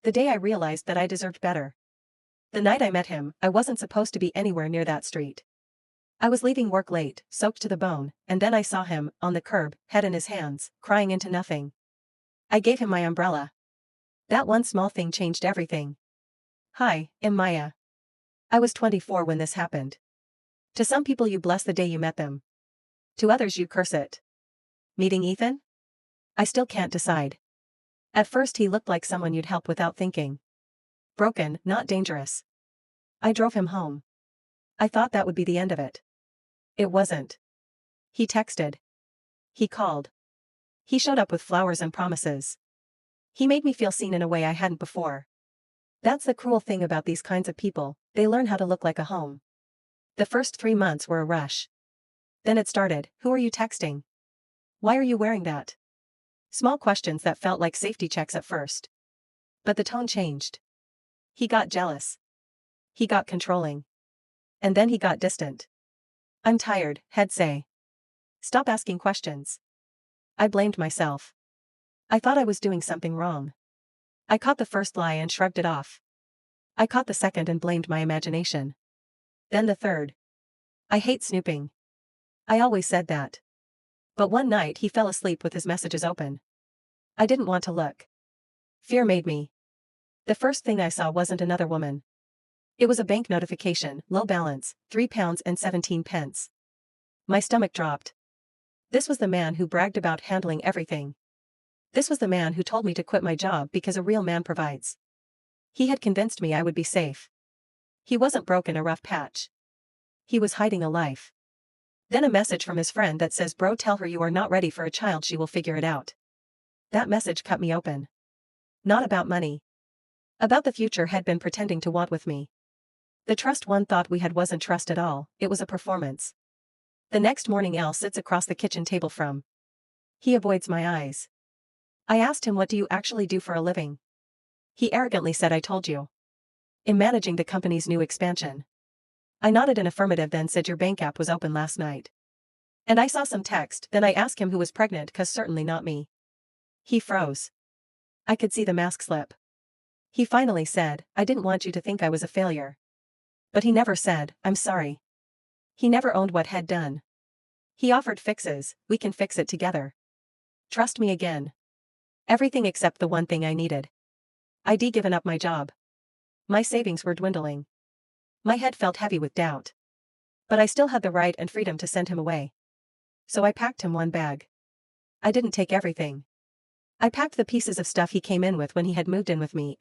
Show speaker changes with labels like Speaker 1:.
Speaker 1: The day I realized that I deserved better. The night I met him, I wasn't supposed to be anywhere near that street. I was leaving work late, soaked to the bone, and then I saw him, on the curb, head in his hands, crying into nothing. I gave him my umbrella. That one small thing changed everything. Hi, I'm Maya. I was 24 when this happened. To some people you bless the day you met them. To others you curse it. Meeting Ethan? I still can't decide. At first he looked like someone you'd help without thinking. Broken, not dangerous. I drove him home. I thought that would be the end of it. It wasn't. He texted. He called. He showed up with flowers and promises. He made me feel seen in a way I hadn't before. That's the cruel thing about these kinds of people, they learn how to look like a home. The first 3 months were a rush. Then it started, who are you texting? Why are you wearing that? Small questions that felt like safety checks at first. But the tone changed. He got jealous. He got controlling. And then he got distant. I'm tired, he'd say. Stop asking questions. I blamed myself. I thought I was doing something wrong. I caught the first lie and shrugged it off. I caught the second and blamed my imagination. Then the third. I hate snooping. I always said that. But one night he fell asleep with his messages open. I didn't want to look. Fear made me. The first thing I saw wasn't another woman. It was a bank notification, low balance, £3.17. My stomach dropped. This was the man who bragged about handling everything. This was the man who told me to quit my job because a real man provides. He had convinced me I would be safe. He wasn't broke in a rough patch. He was hiding a life. Then a message from his friend that says, "Bro, tell her you are not ready for a child, she will figure it out." That message cut me open. Not about money. About the future had been pretending to want with me. The trust one thought we had wasn't trust at all, it was a performance. The next morning Al sits across the kitchen table from. He avoids my eyes. I asked him, what do you actually do for a living? He arrogantly said, I told you. In managing the company's new expansion. I nodded an affirmative, then said your bank app was open last night. And I saw some text, then I asked him who was pregnant, cause certainly not me. He froze. I could see the mask slip. He finally said, I didn't want you to think I was a failure. But he never said, I'm sorry. He never owned what had done. He offered fixes, we can fix it together. Trust me again. Everything except the one thing I needed. I'd given up my job. My savings were dwindling. My head felt heavy with doubt. But I still had the right and freedom to send him away. So I packed him one bag. I didn't take everything. I packed the pieces of stuff he came in with when he had moved in with me, and